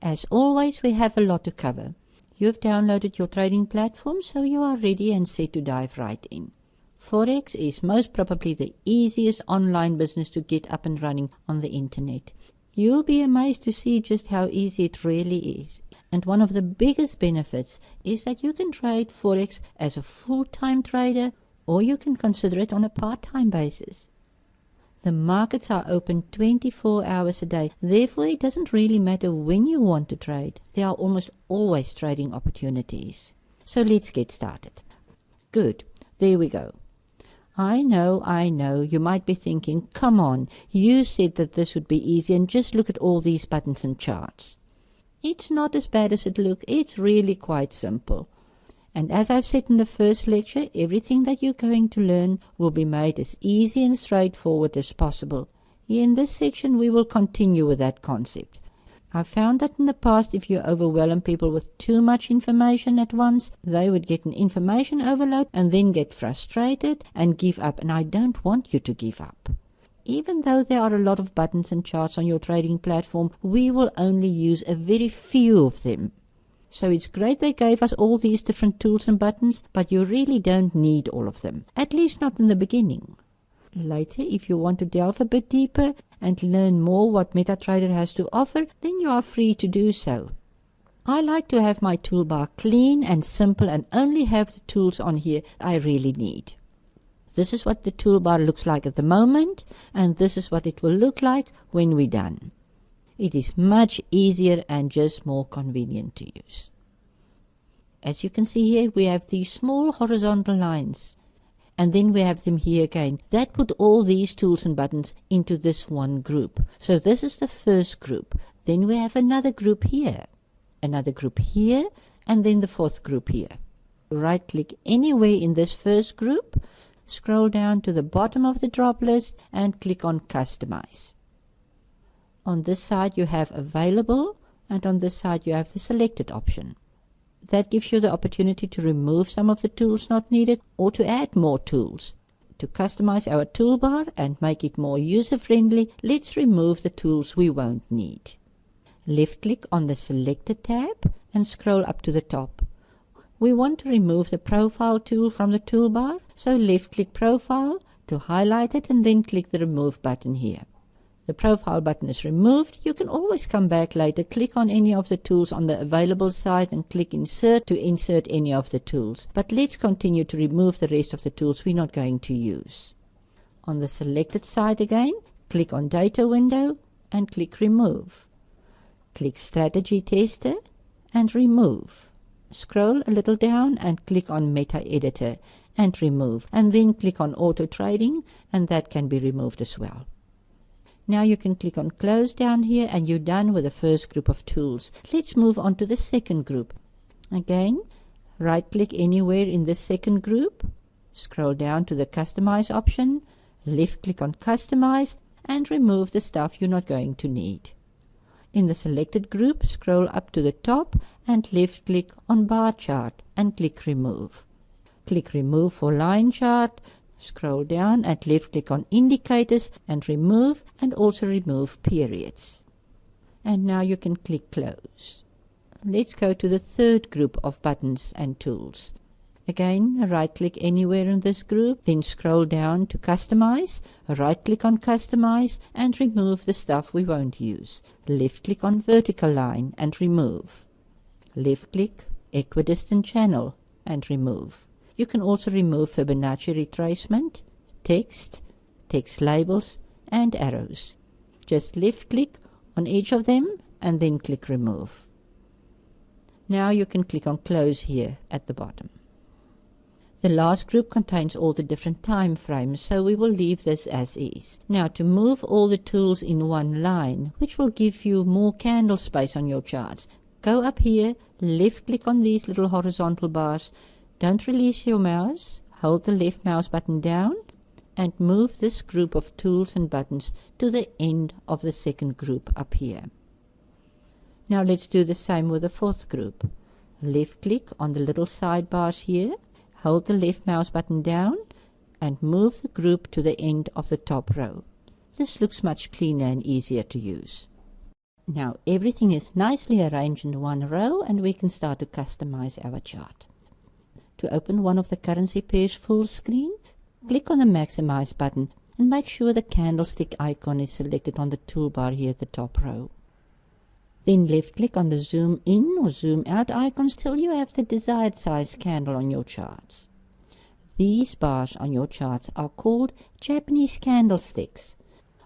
As always, we have a lot to cover. You've downloaded your trading platform, so you are ready and set to dive right in. Forex is most probably the easiest online business to get up and running on the internet. You'll be amazed to see just how easy it really is. And one of the biggest benefits is that you can trade Forex as a full-time trader, or you can consider it on a part-time basis. The markets are open 24 hours a day. Therefore, it doesn't really matter when you want to trade. There are almost always trading opportunities. So let's get started. Good. There we go. I know. You might be thinking, come on, you said that this would be easy and just look at all these buttons and charts. It's not as bad as it looks. It's really quite simple. And as I've said in the first lecture, everything that you're going to learn will be made as easy and straightforward as possible. In this section, we will continue with that concept. I've found that in the past, if you overwhelm people with too much information at once, they would get an information overload and then get frustrated and give up. And I don't want you to give up. Even though there are a lot of buttons and charts on your trading platform, we will only use a very few of them. So it's great they gave us all these different tools and buttons, but you really don't need all of them, at least not in the beginning. Later, if you want to delve a bit deeper and learn more what MetaTrader has to offer, then you are free to do so. I like to have my toolbar clean and simple and only have the tools on here I really need. This is what the toolbar looks like at the moment, and this is what it will look like when we're done. It is much easier and just more convenient to use. As you can see here, we have these small horizontal lines. And then we have them here again. That put all these tools and buttons into this one group. So this is the first group. Then we have another group here, another group here, and then the fourth group here. Right-click anywhere in this first group, scroll down to the bottom of the drop list, and click on Customize. On this side you have Available, and on this side you have the Selected option. That gives you the opportunity to remove some of the tools not needed or to add more tools. To customize our toolbar and make it more user-friendly, let's remove the tools we won't need. Left-click on the Selected tab and scroll up to the top. We want to remove the Profile tool from the toolbar, so left-click Profile to highlight it and then click the Remove button here. The Profile button is removed. You can always come back later, click on any of the tools on the Available side and click Insert to insert any of the tools. But let's continue to remove the rest of the tools we're not going to use. On the Selected side again, click on Data window and click Remove. Click Strategy Tester and Remove. Scroll a little down and click on Meta Editor and Remove. And then click on Auto Trading, and that can be removed as well. Now you can click on Close down here and you're done with the first group of tools. Let's move on to the second group. Again, right-click anywhere in this second group, scroll down to the Customize option, left-click on Customize, and remove the stuff you're not going to need. In the selected group, scroll up to the top and left-click on Bar Chart and click Remove. Click Remove for Line Chart. Scroll down and left-click on Indicators and Remove, and also remove Periods. And now you can click Close. Let's go to the third group of buttons and tools. Again, right-click anywhere in this group, then scroll down to Customize, right-click on Customize and remove the stuff we won't use. Left-click on Vertical Line and Remove. Left-click Equidistant Channel and Remove. You can also remove Fibonacci retracement, text labels, and arrows. Just left-click on each of them and then click Remove. Now you can click on Close here at the bottom. The last group contains all the different time frames, so we will leave this as is. Now to move all the tools in one line, which will give you more candle space on your charts, go up here, left-click on these little horizontal bars. Don't release your mouse, hold the left mouse button down and move this group of tools and buttons to the end of the second group up here. Now let's do the same with the fourth group. Left click on the little sidebars here, hold the left mouse button down and move the group to the end of the top row. This looks much cleaner and easier to use. Now everything is nicely arranged in one row and we can start to customize our chart. To open one of the currency pairs full screen, click on the Maximize button and make sure the candlestick icon is selected on the toolbar here at the top row. Then left-click on the Zoom In or Zoom Out icons till you have the desired size candle on your charts. These bars on your charts are called Japanese candlesticks.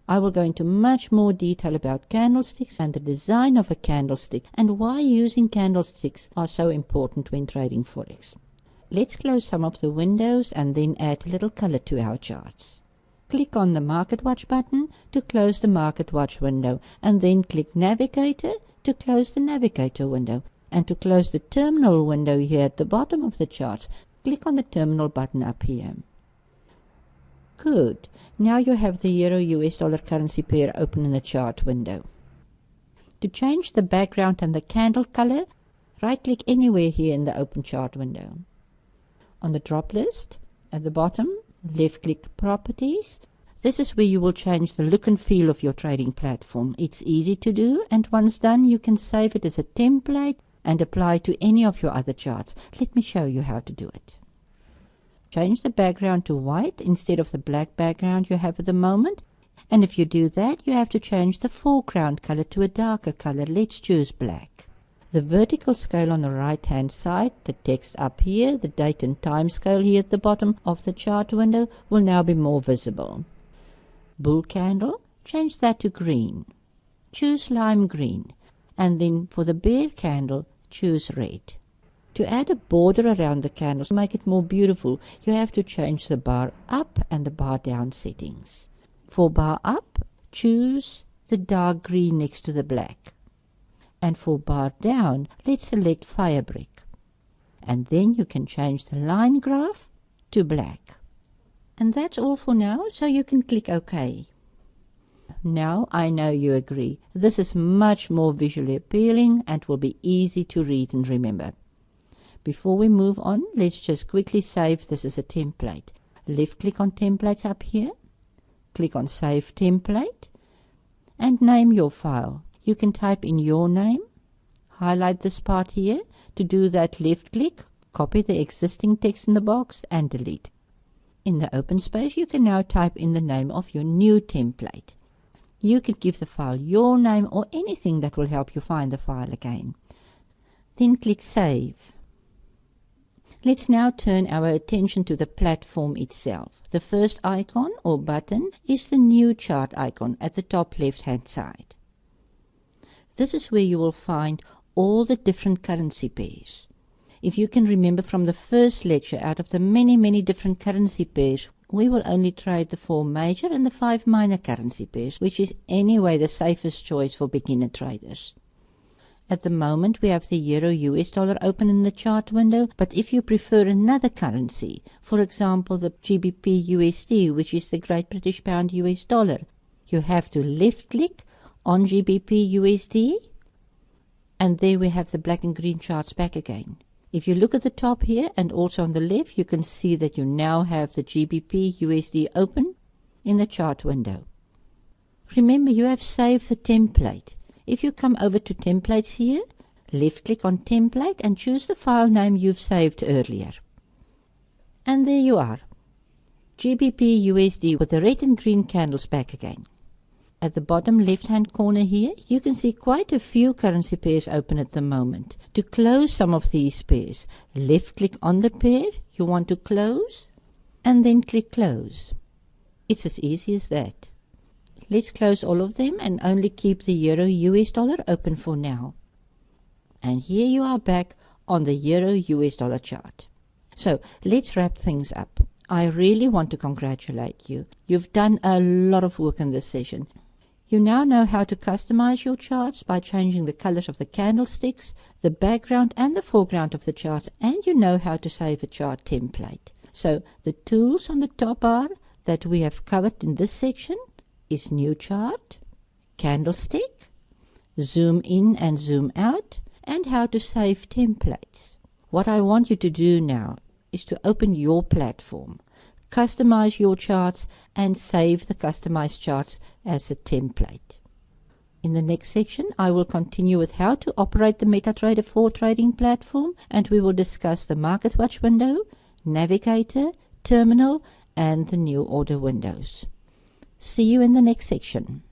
I will go into much more detail about candlesticks and the design of a candlestick and why using candlesticks are so important when trading Forex. Let's close some of the windows and then add a little color to our charts. Click on the Market Watch button to close the Market Watch window and then click Navigator to close the Navigator window. And to close the Terminal window here at the bottom of the charts, click on the Terminal button up here. Good. Now you have the Euro-US dollar currency pair open in the chart window. To change the background and the candle color, right-click anywhere here in the open chart window. On the drop list, at the bottom, left-click Properties. This is where you will change the look and feel of your trading platform. It's easy to do, and once done, you can save it as a template and apply to any of your other charts. Let me show you how to do it. Change the background to white instead of the black background you have at the moment. And if you do that, you have to change the foreground color to a darker color. Let's choose black. The vertical scale on the right-hand side, the text up here, the date and time scale here at the bottom of the chart window will now be more visible. Bull candle, change that to green. Choose lime green. And then for the bear candle, choose red. To add a border around the candles to make it more beautiful, you have to change the bar up and the bar down settings. For bar up, choose the dark green next to the black. And for bar down, let's select fire brick. And then you can change the line graph to black. And that's all for now, so you can click OK. Now I know you agree. This is much more visually appealing and will be easy to read and remember. Before we move on, let's just quickly save this as a template. Left-click on Templates up here. Click on Save Template. And name your file. You can type in your name. Highlight this part here. To do that, left-click, copy the existing text in the box and delete. In the open space, you can now type in the name of your new template. You can give the file your name or anything that will help you find the file again. Then click Save. Let's now turn our attention to the platform itself. The first icon or button is the new chart icon at the top left-hand side. This is where you will find all the different currency pairs. If you can remember from the first lecture, out of the many different currency pairs, we will only trade the 4 major and the 5 minor currency pairs, which is anyway the safest choice for beginner traders. At the moment, we have the Euro-US dollar open in the chart window, but if you prefer another currency, for example the GBP-USD, which is the Great British Pound US dollar, you have to left-click on GBP-USD, and there we have the black and green charts back again. If you look at the top here and also on the left, you can see that you now have the GBP-USD open in the chart window. Remember, you have saved the template. If you come over to Templates here, left-click on Template and choose the file name you've saved earlier. And there you are, GBP-USD with the red and green candles back again. At the bottom left-hand corner here, you can see quite a few currency pairs open at the moment. To close some of these pairs, left-click on the pair you want to close, and then click Close. It's as easy as that. Let's close all of them and only keep the Euro-US dollar open for now. And here you are back on the Euro-US dollar chart. So let's wrap things up. I really want to congratulate you. You've done a lot of work in this session. You now know how to customize your charts by changing the colors of the candlesticks, the background and the foreground of the charts, and you know how to save a chart template. So the tools on the top bar that we have covered in this section is New Chart, Candlestick, Zoom In and Zoom Out, and how to save templates. What I want you to do now is to open your platform, customize your charts, and save the customized charts as a template. In the next section, I will continue with how to operate the MetaTrader 4 trading platform, and we will discuss the Market Watch window, Navigator, Terminal, and the new order windows. See you in the next section.